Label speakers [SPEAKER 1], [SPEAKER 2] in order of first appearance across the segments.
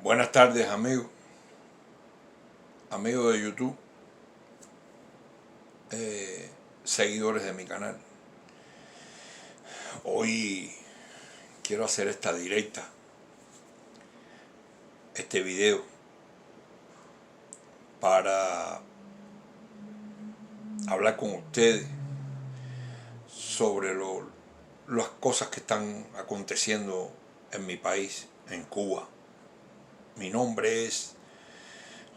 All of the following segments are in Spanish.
[SPEAKER 1] Buenas tardes, amigos de YouTube, seguidores de mi canal. Hoy quiero hacer esta directa, este video, para hablar con ustedes sobre las cosas que están aconteciendo en mi país, en Cuba. Mi nombre es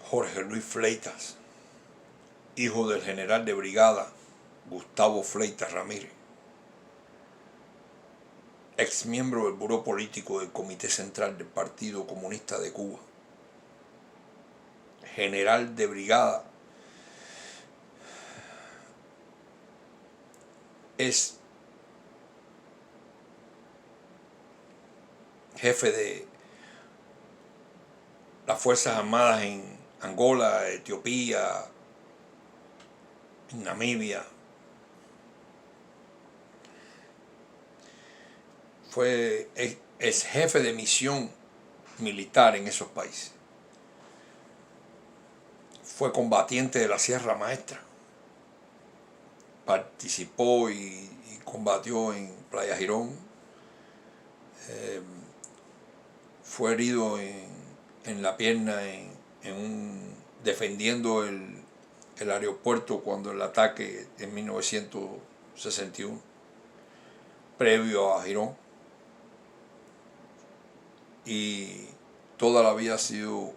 [SPEAKER 1] Jorge Luis Fleitas, hijo del general de brigada Gustavo Fleitas Ramírez, ex miembro del Buró Político del Comité Central del Partido Comunista de Cuba, general de brigada, es jefe de las Fuerzas Armadas en Angola, Etiopía, en Namibia. Es jefe de misión militar en esos países. Fue combatiente de la Sierra Maestra. Participó y combatió en Playa Girón. Fue herido en la pierna defendiendo el aeropuerto cuando el ataque en 1961, previo a Girón. Y toda la vida ha sido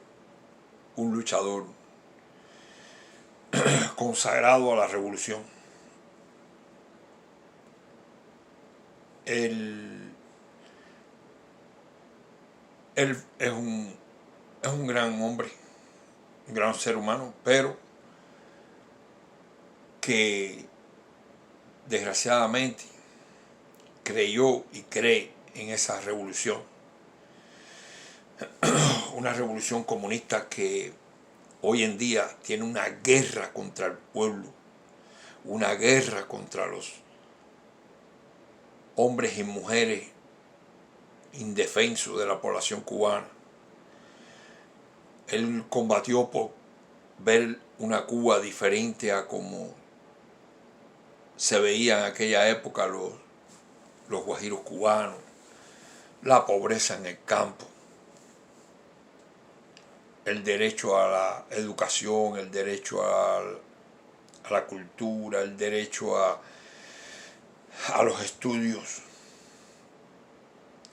[SPEAKER 1] un luchador consagrado a la revolución. Él es un gran hombre, un gran ser humano, pero que desgraciadamente creyó y cree en esa revolución. Una revolución comunista que hoy en día tiene una guerra contra el pueblo, una guerra contra los hombres y mujeres indefensos de la población cubana. Él combatió por ver una Cuba diferente a como se veía en aquella época los guajiros cubanos, la pobreza en el campo, el derecho a la educación, el derecho a la cultura, el derecho a los estudios,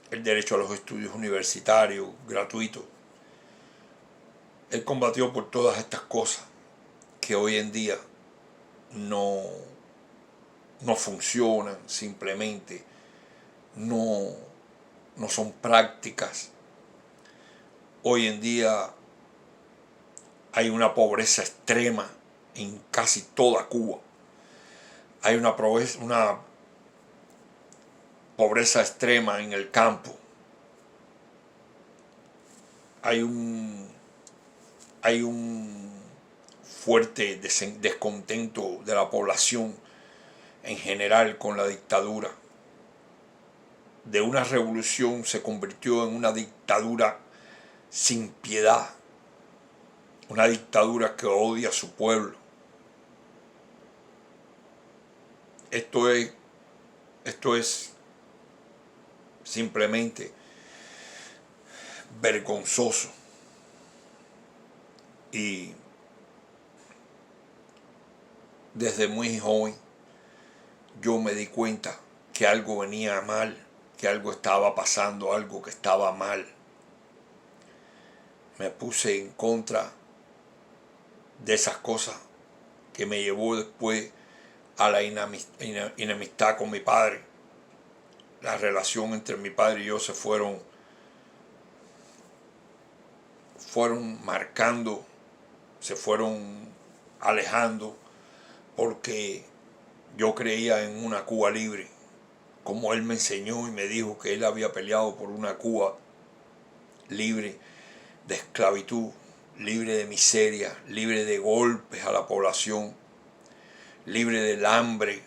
[SPEAKER 1] el derecho a los estudios universitarios gratuitos. Él combatió por todas estas cosas que hoy en día no funcionan, simplemente no son prácticas. Hoy en día hay una pobreza extrema en casi toda Cuba. Hay una pobreza extrema en el campo. Hay un fuerte descontento de la población en general con la dictadura. De una revolución se convirtió en una dictadura sin piedad, una dictadura que odia a su pueblo. Esto es simplemente vergonzoso. Y desde muy joven yo me di cuenta que algo venía mal, que algo estaba pasando, algo que estaba mal. Me puse en contra de esas cosas que me llevó después a la enemistad con mi padre. La relación entre mi padre y yo se fueron marcando, se fueron alejando, porque yo creía en una Cuba libre, como él me enseñó y me dijo que él había peleado por una Cuba libre de esclavitud, libre de miseria, libre de golpes a la población, libre del hambre,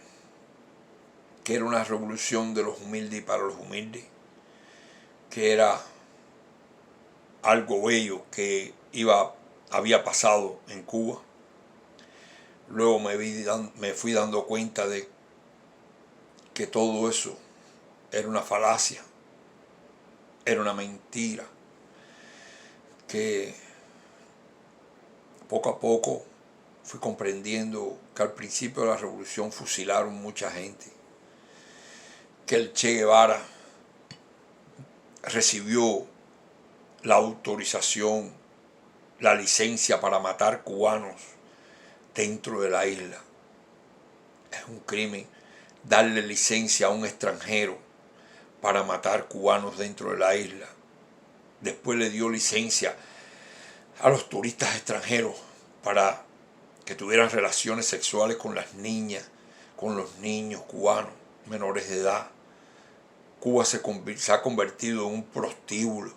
[SPEAKER 1] que era una revolución de los humildes y para los humildes, que era algo bello que había pasado en Cuba. Luego me fui dando cuenta de que todo eso era una falacia, era una mentira, que poco a poco fui comprendiendo que al principio de la revolución fusilaron mucha gente, que el Che Guevara recibió la autorización, la licencia para matar cubanos dentro de la isla. Es un crimen darle licencia a un extranjero para matar cubanos dentro de la isla. Después le dio licencia a los turistas extranjeros para que tuvieran relaciones sexuales con las niñas, con los niños cubanos menores de edad. Cuba se ha convertido en un prostíbulo.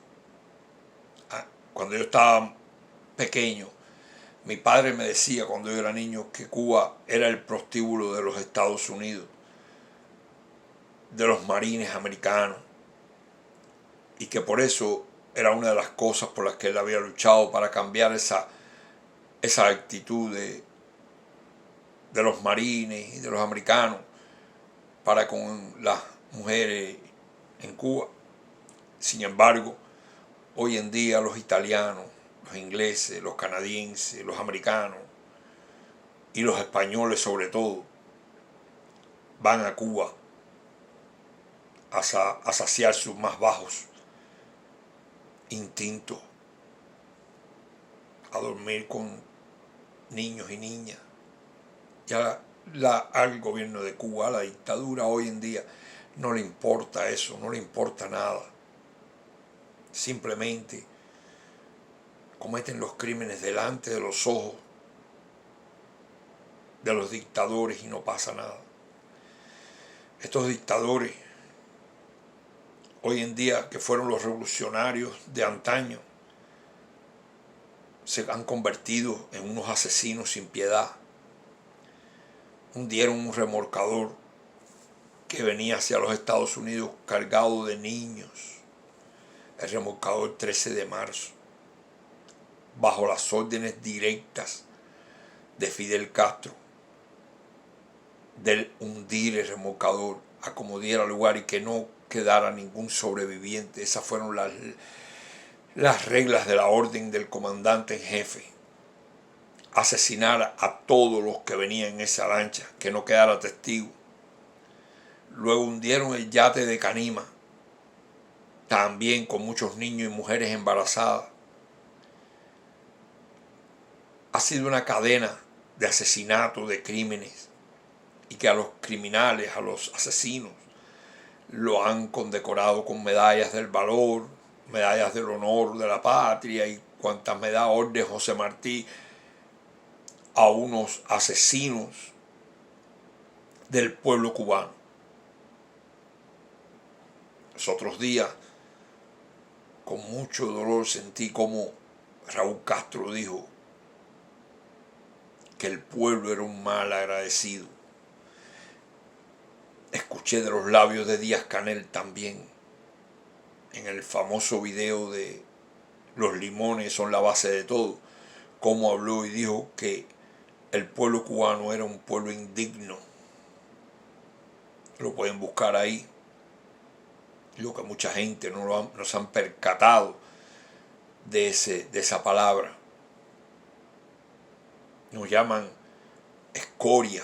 [SPEAKER 1] Cuando yo estaba pequeño, mi padre me decía cuando yo era niño que Cuba era el prostíbulo de los Estados Unidos, de los marines americanos, y que por eso era una de las cosas por las que él había luchado para cambiar esa actitud de los marines y de los americanos para con las mujeres en Cuba. Sin embargo, hoy en día los italianos, los ingleses, los canadienses, los americanos y los españoles sobre todo van a Cuba a saciar sus más bajos instintos, a dormir con niños y niñas. Ya al gobierno de Cuba, a la dictadura hoy en día, no le importa eso, no le importa nada. Simplemente cometen los crímenes delante de los ojos de los dictadores y no pasa nada. Estos dictadores, hoy en día, que fueron los revolucionarios de antaño, se han convertido en unos asesinos sin piedad. Hundieron un remolcador que venía hacia los Estados Unidos cargado de niños, el remolcador 13 de marzo, bajo las órdenes directas de Fidel Castro, de hundir el remolcador a como diera lugar y que no quedara ningún sobreviviente. Esas fueron las reglas de la orden del comandante en jefe. Asesinar a todos los que venían en esa lancha, que no quedara testigo. Luego hundieron el yate de Canima, también con muchos niños y mujeres embarazadas. Ha sido una cadena de asesinatos, de crímenes, y que a los criminales, a los asesinos, lo han condecorado con medallas del valor, medallas del honor de la patria y cuantas me da orden José Martí a unos asesinos del pueblo cubano. Los otros días, con mucho dolor, sentí como Raúl Castro dijo que el pueblo era un mal agradecido. Escuché de los labios de Díaz-Canel también, en el famoso video de Los limones son la base de todo, cómo habló y dijo que el pueblo cubano era un pueblo indigno. Lo pueden buscar ahí. Digo que mucha gente no se han percatado de esa palabra. Nos llaman escoria,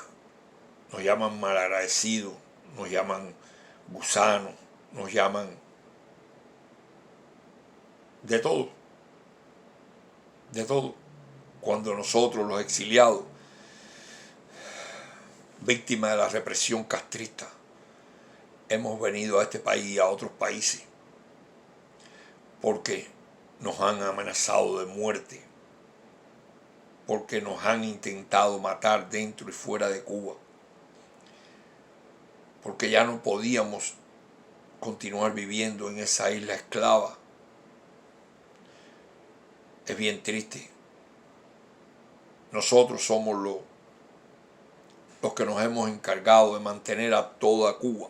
[SPEAKER 1] nos llaman malagradecidos, nos llaman gusanos, nos llaman de todo, cuando nosotros los exiliados, víctimas de la represión castrista, hemos venido a este país y a otros países porque nos han amenazado de muerte, porque nos han intentado matar dentro y fuera de Cuba, porque ya no podíamos continuar viviendo en esa isla esclava. Es bien triste. Nosotros somos los que nos hemos encargado de mantener a toda Cuba.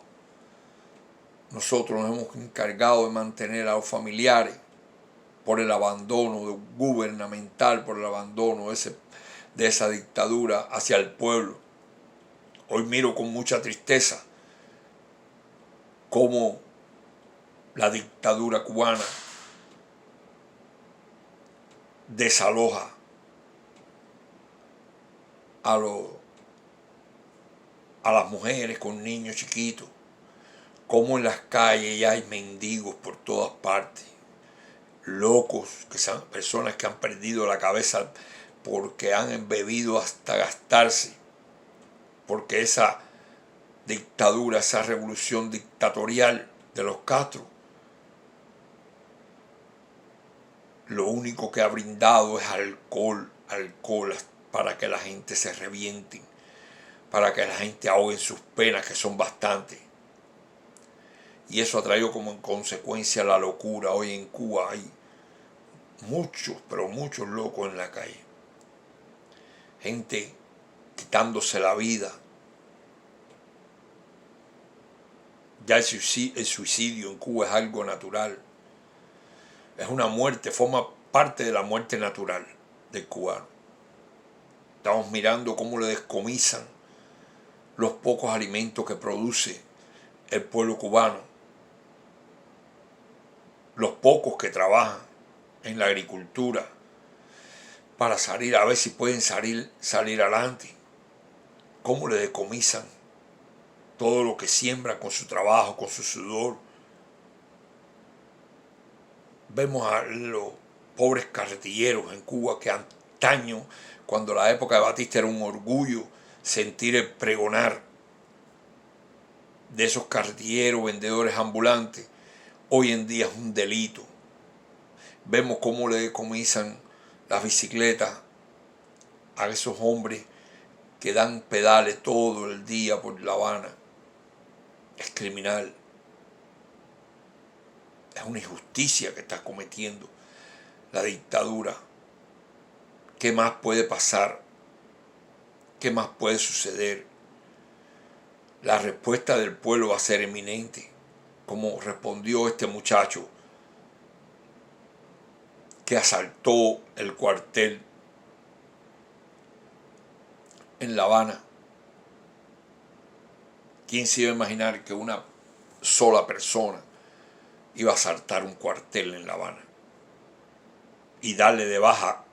[SPEAKER 1] Nosotros nos hemos encargado de mantener a los familiares por el abandono gubernamental, por el abandono de esa dictadura hacia el pueblo. Hoy miro con mucha tristeza cómo la dictadura cubana desaloja a las mujeres con niños chiquitos, como en las calles ya hay mendigos por todas partes, locos, que son personas que han perdido la cabeza porque han bebido hasta gastarse, porque esa dictadura, esa revolución dictatorial de los Castro, lo único que ha brindado es alcohol para que la gente se reviente, para que la gente ahogue en sus penas, que son bastantes. Y eso ha traído como en consecuencia la locura. Hoy en Cuba hay muchos, pero muchos locos en la calle. Gente quitándose la vida. Ya el suicidio en Cuba es algo natural. Es una muerte, forma parte de la muerte natural del cubano. Estamos mirando cómo le descomisan los pocos alimentos que produce el pueblo cubano, los pocos que trabajan en la agricultura para salir, a ver si pueden salir adelante, cómo le decomisan todo lo que siembran con su trabajo, con su sudor. Vemos a los pobres carretilleros en Cuba que antaño, cuando la época de Batista era un orgullo sentir el pregonar de esos carretilleros, vendedores ambulantes, hoy en día es un delito. Vemos cómo le decomisan las bicicletas a esos hombres que dan pedales todo el día por La Habana. Es criminal. Es una injusticia que está cometiendo la dictadura. ¿Qué más puede pasar? ¿Qué más puede suceder? La respuesta del pueblo va a ser eminente, como respondió este muchacho que asaltó el cuartel en La Habana. ¿Quién se iba a imaginar que una sola persona iba a asaltar un cuartel en La Habana y darle de baja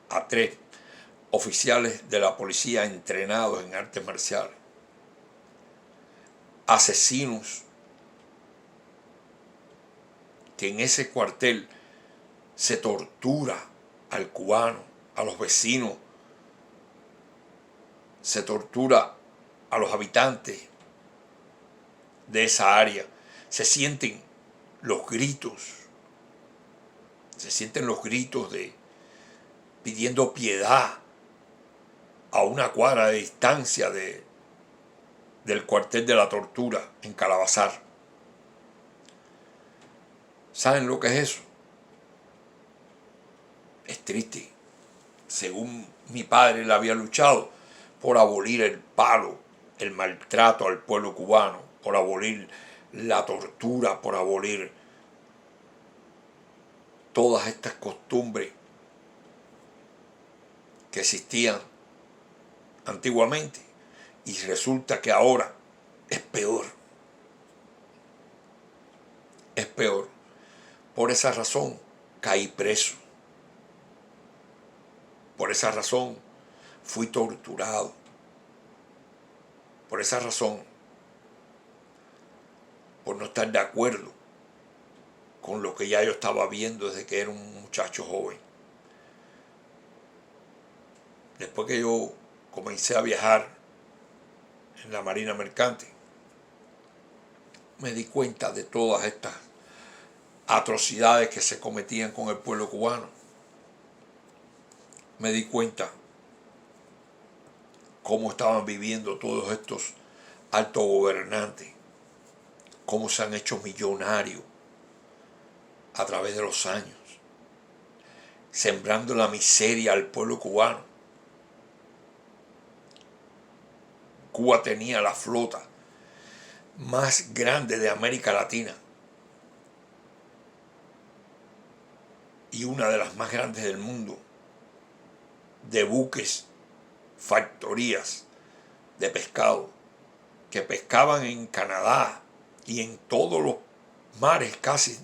[SPEAKER 1] a 3 oficiales de la policía entrenados en artes marciales? Asesinos que en ese cuartel se tortura al cubano, a los vecinos, se tortura a los habitantes de esa área. Se sienten los gritos de pidiendo piedad a una cuadra de distancia del cuartel de la tortura en Calabazar. ¿Saben lo que es eso? Es triste. Según mi padre, él había luchado por abolir el palo, el maltrato al pueblo cubano, por abolir la tortura, por abolir todas estas costumbres que existían antiguamente. Y resulta que ahora es peor. Es peor. Por esa razón caí preso. Por esa razón fui torturado. Por esa razón, por no estar de acuerdo con lo que ya yo estaba viendo desde que era un muchacho joven. Después que yo comencé a viajar en la Marina Mercante, me di cuenta de todas estas atrocidades que se cometían con el pueblo cubano. Me di cuenta cómo estaban viviendo todos estos altos gobernantes, cómo se han hecho millonarios a través de los años, sembrando la miseria al pueblo cubano. Cuba tenía la flota más grande de América Latina. y una de las más grandes del mundo, de buques, factorías de pescado, que pescaban en Canadá y en todos los mares casi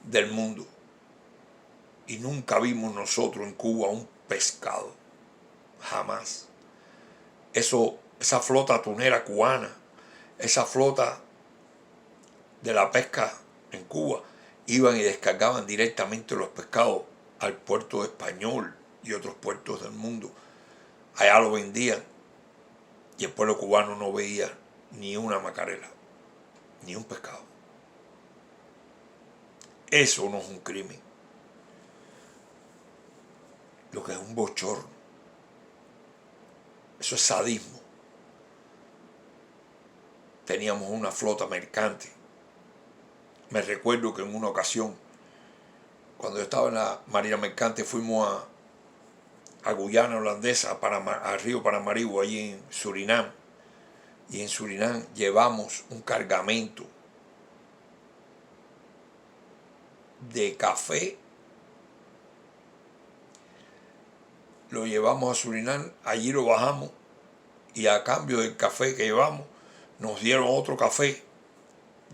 [SPEAKER 1] del mundo. Y nunca vimos nosotros en Cuba un pescado, jamás. Esa flota atunera cubana, esa flota de la pesca en Cuba, iban y descargaban directamente los pescados al puerto de Español y otros puertos del mundo. Allá lo vendían y el pueblo cubano no veía ni una macarela, ni un pescado. Eso no es un crimen. Lo que es un bochorno. Eso es sadismo. Teníamos una flota mercante. Me recuerdo que en una ocasión, cuando yo estaba en la Marina Mercante, fuimos a Guyana Holandesa, a Río Paramaribo, allí en Surinam. Y en Surinam llevamos un cargamento de café. Lo llevamos a Surinam, allí lo bajamos y a cambio del café que llevamos nos dieron otro café.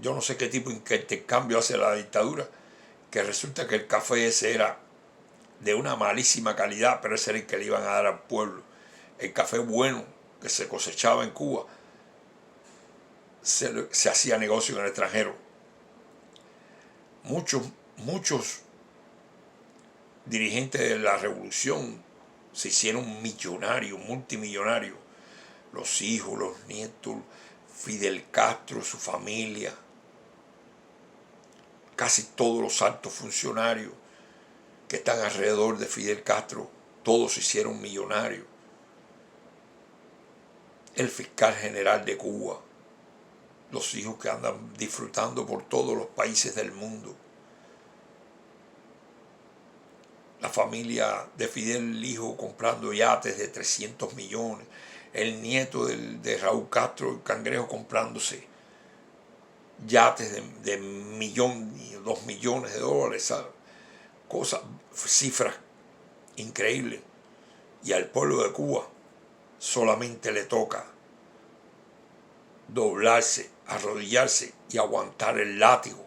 [SPEAKER 1] Yo no sé qué tipo de intercambio hace la dictadura, que resulta que el café ese era de una malísima calidad, pero ese era el que le iban a dar al pueblo. El café bueno que se cosechaba en Cuba se hacía negocio en el extranjero. Muchos dirigentes de la revolución se hicieron millonarios, multimillonarios. Los hijos, los nietos, Fidel Castro, su familia, casi todos los altos funcionarios que están alrededor de Fidel Castro, todos se hicieron millonarios. El fiscal general de Cuba, los hijos que andan disfrutando por todos los países del mundo. La familia de Fidel, el hijo, comprando yates de 300 millones. El nieto de Raúl Castro, el Cangrejo, comprándose yates de 1 y 2 millones de dólares, ¿sabes? Cosas, cifras increíbles. Y al pueblo de Cuba solamente le toca doblarse, arrodillarse y aguantar el látigo,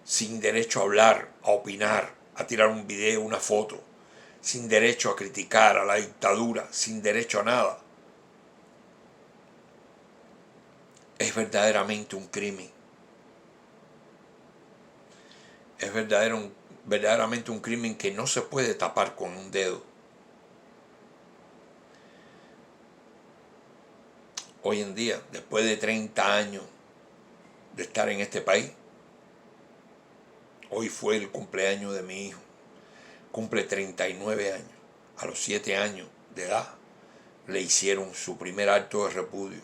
[SPEAKER 1] sin derecho a hablar, a opinar, a tirar un video, una foto, sin derecho a criticar a la dictadura, sin derecho a nada. Es verdaderamente un crimen. Es verdaderamente un crimen que no se puede tapar con un dedo. Hoy en día, después de 30 años de estar en este país, hoy fue el cumpleaños de mi hijo. Cumple 39 años. A los 7 años de edad le hicieron su primer acto de repudio.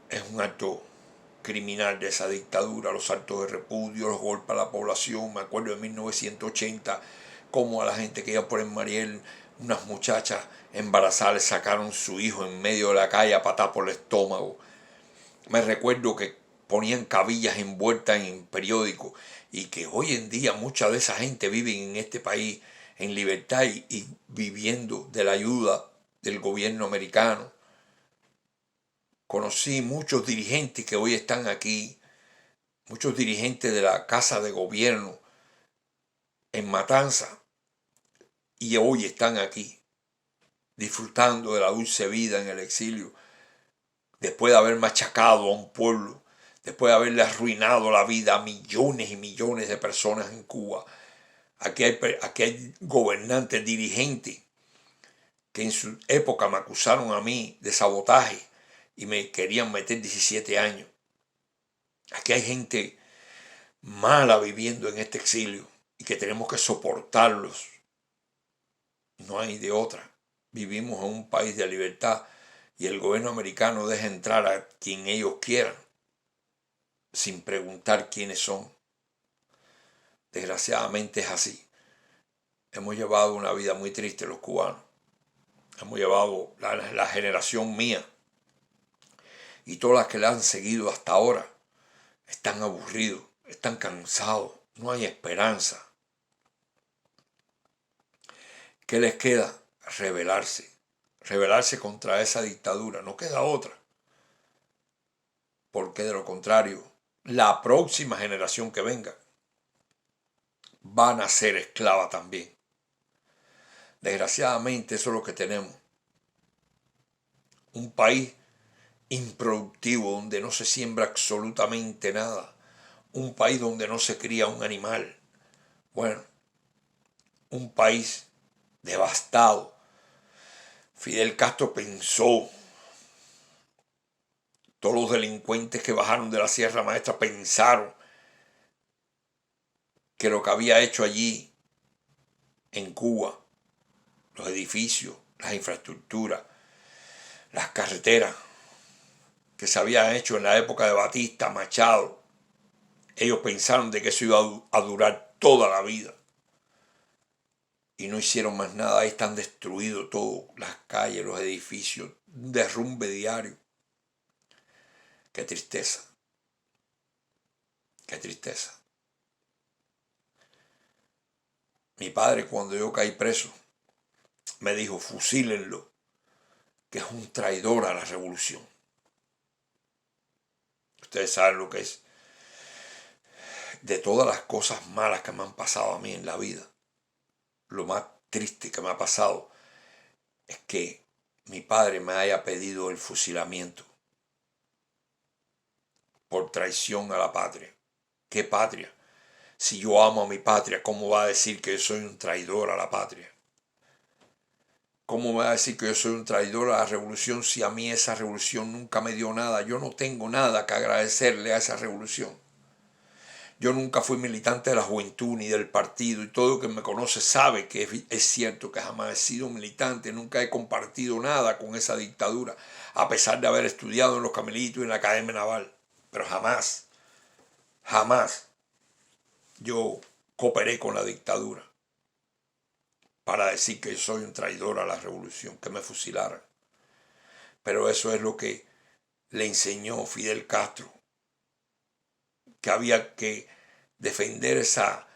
[SPEAKER 1] Es un acto criminal de esa dictadura, los actos de repudio, los golpes a la población. Me acuerdo de 1980, como a la gente que iba por el Mariel, unas muchachas embarazadas le sacaron su hijo en medio de la calle a patar por el estómago. Me recuerdo que ponían cabillas envueltas en periódicos y que hoy en día mucha de esa gente vive en este país en libertad y viviendo de la ayuda del gobierno americano. Conocí muchos dirigentes que hoy están aquí, muchos dirigentes de la Casa de Gobierno en Matanza, y hoy están aquí, disfrutando de la dulce vida en el exilio, después de haber machacado a un pueblo, después de haberle arruinado la vida a millones y millones de personas en Cuba. Aquí hay gobernantes, dirigentes, que en su época me acusaron a mí de sabotaje y me querían meter 17 años. Aquí hay gente mala viviendo en este exilio y que tenemos que soportarlos. No hay de otra. Vivimos en un país de libertad y el gobierno americano deja entrar a quien ellos quieran sin preguntar quiénes son. Desgraciadamente es así. Hemos llevado una vida muy triste los cubanos. Hemos llevado la generación mía y todas las que le han seguido hasta ahora están aburridos, están cansados, no hay esperanza. ¿Qué les queda? Rebelarse contra esa dictadura, no queda otra. Porque de lo contrario, la próxima generación que venga van a ser esclava también. Desgraciadamente eso es lo que tenemos. Un país improductivo donde no se siembra absolutamente nada. Un país donde no se cría un animal. Bueno, un país devastado. Fidel Castro pensó, todos los delincuentes que bajaron de la Sierra Maestra pensaron que lo que había hecho allí en Cuba, los edificios, las infraestructuras, las carreteras que se habían hecho en la época de Batista, Machado, ellos pensaron de que eso iba a durar toda la vida. Y no hicieron más nada, ahí están destruidos todos, las calles, los edificios, un derrumbe diario. Qué tristeza, qué tristeza. Mi padre, cuando yo caí preso, me dijo, fusílenlo, que es un traidor a la revolución. Ustedes saben lo que es. De todas las cosas malas que me han pasado a mí en la vida, lo más triste que me ha pasado es que mi padre me haya pedido el fusilamiento por traición a la patria. ¿Qué patria? Si yo amo a mi patria, ¿cómo va a decir que yo soy un traidor a la patria? ¿Cómo me va a decir que yo soy un traidor a la revolución si a mí esa revolución nunca me dio nada? Yo no tengo nada que agradecerle a esa revolución. Yo nunca fui militante de la juventud ni del partido y todo el que me conoce sabe que es cierto que jamás he sido militante, nunca he compartido nada con esa dictadura, a pesar de haber estudiado en los Carmelitos y en la Academia Naval. Pero jamás yo cooperé con la dictadura para decir que yo soy un traidor a la revolución, que me fusilaran. Pero eso es lo que le enseñó Fidel Castro, que había que defender esa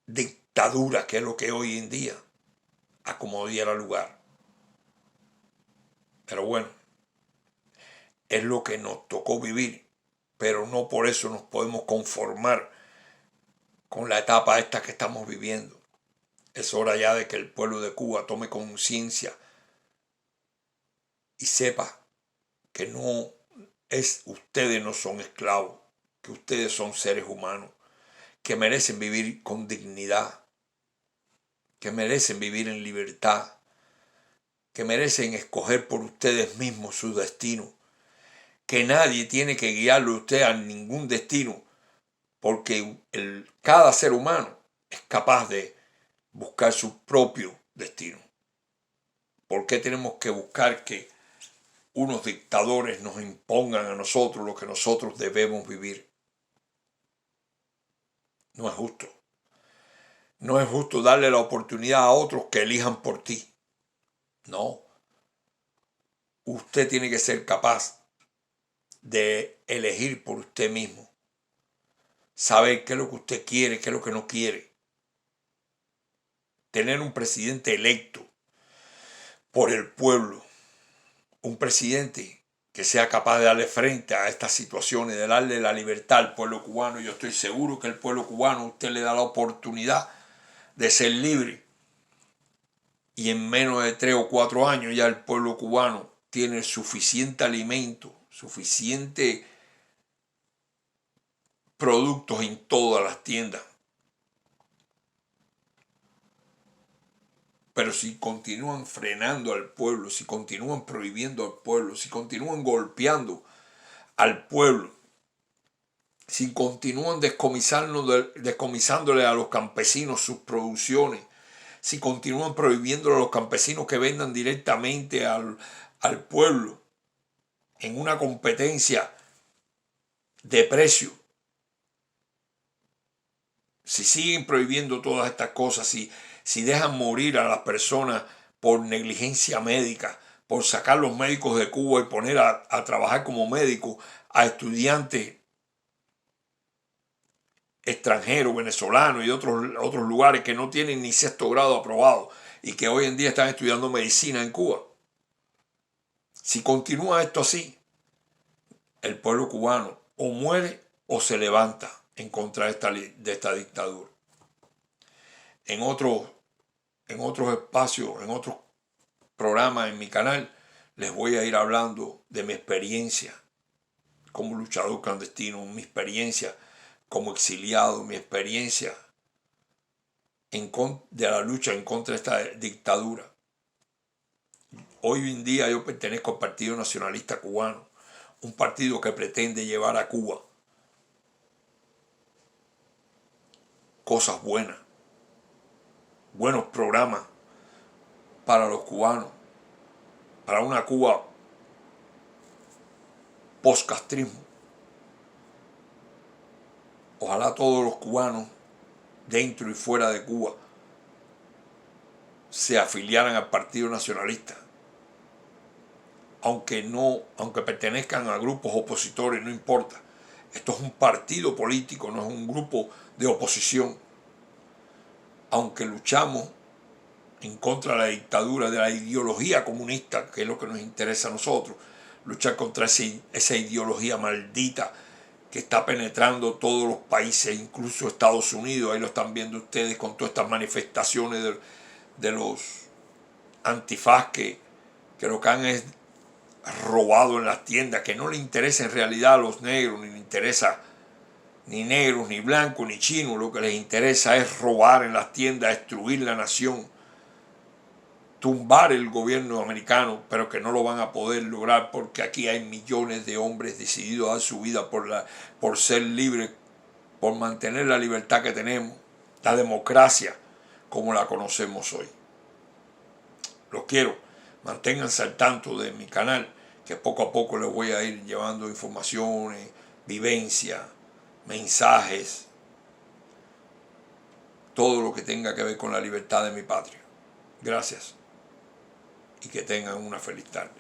[SPEAKER 1] dictadura que es lo que hoy en día a como diera lugar. Pero bueno, es lo que nos tocó vivir, pero no por eso nos podemos conformar con la etapa esta que estamos viviendo. Es hora ya de que el pueblo de Cuba tome conciencia y sepa que ustedes no son esclavos, que ustedes son seres humanos, que merecen vivir con dignidad, que merecen vivir en libertad, que merecen escoger por ustedes mismos su destino, que nadie tiene que guiarlo a usted a ningún destino, porque cada ser humano es capaz de buscar su propio destino. ¿Por qué tenemos que buscar que unos dictadores nos impongan a nosotros lo que nosotros debemos vivir? No es justo. No es justo darle la oportunidad a otros que elijan por ti. No. Usted tiene que ser capaz de elegir por usted mismo. Saber qué es lo que usted quiere, qué es lo que no quiere. Tener un presidente electo por el pueblo. Un presidente que sea capaz de darle frente a estas situaciones, de darle la libertad al pueblo cubano. Yo estoy seguro que el pueblo cubano, usted le da la oportunidad de ser libre. Y en menos de 3 o 4 años ya el pueblo cubano tiene suficiente alimento, suficiente productos en todas las tiendas. Pero si continúan frenando al pueblo, si continúan prohibiendo al pueblo, si continúan golpeando al pueblo, si continúan descomisándole a los campesinos sus producciones, si continúan prohibiéndole a los campesinos que vendan directamente al pueblo en una competencia de precio, si siguen prohibiendo todas estas cosas, si dejan morir a las personas por negligencia médica, por sacar los médicos de Cuba y poner a trabajar como médicos a estudiantes extranjeros, venezolanos y de otros lugares que no tienen ni sexto grado aprobado y que hoy en día están estudiando medicina en Cuba. Si continúa esto así, el pueblo cubano o muere o se levanta en contra de esta dictadura. En otros espacios, en otros programas en mi canal, les voy a ir hablando de mi experiencia como luchador clandestino, mi experiencia como exiliado, mi experiencia de la lucha en contra de esta dictadura. Hoy en día yo pertenezco al Partido Nacionalista Cubano, un partido que pretende llevar a Cuba cosas buenas, buenos programas para los cubanos, para una Cuba post-castrismo. Ojalá todos los cubanos, dentro y fuera de Cuba, se afiliaran al Partido Nacionalista. Aunque pertenezcan a grupos opositores, no importa. Esto es un partido político, no es un grupo de oposición. Aunque luchamos en contra de la dictadura, de la ideología comunista, que es lo que nos interesa a nosotros, luchar contra esa ideología maldita que está penetrando todos los países, incluso Estados Unidos. Ahí lo están viendo ustedes con todas estas manifestaciones de los antifaz que lo que han es robado en las tiendas, que no le interesa en realidad a los negros, ni le interesa ni negros, ni blancos, ni chinos. Lo que les interesa es robar en las tiendas, destruir la nación, tumbar el gobierno americano, pero que no lo van a poder lograr porque aquí hay millones de hombres decididos a dar su vida por ser libres, por mantener la libertad que tenemos, la democracia como la conocemos hoy. Los quiero, manténganse al tanto de mi canal, que poco a poco les voy a ir llevando informaciones, vivencias, mensajes, todo lo que tenga que ver con la libertad de mi patria. Gracias y que tengan una feliz tarde.